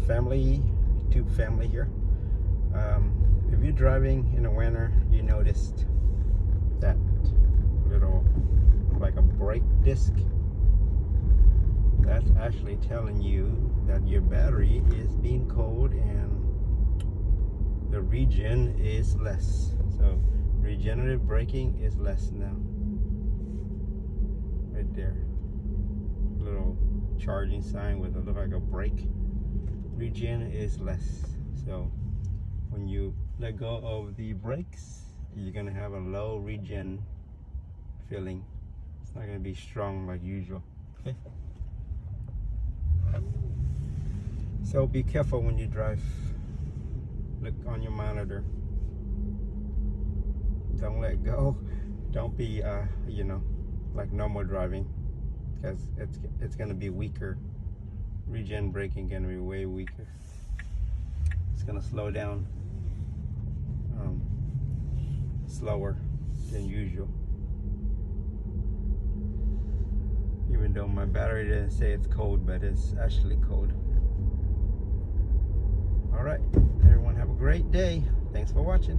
family, YouTube family here. If you're driving in the winter, you noticed that little, like a brake disc. That's actually telling you that your battery is being cold and the regen is less. So regenerative braking is less now. Right there, little charging sign with a look like a brake. Regen is less. So when you let go of the brakes, you're gonna have a low regen feeling. It's not gonna be strong like usual. Okay. So be careful when you drive. Look on your monitor. Don't let go. Don't be like normal driving, because it's gonna be weaker. Regen braking gonna be way weaker. It's gonna slow down slower than usual. Even though my battery didn't say it's cold, but it's actually cold. All right, everyone have a great day. Thanks for watching.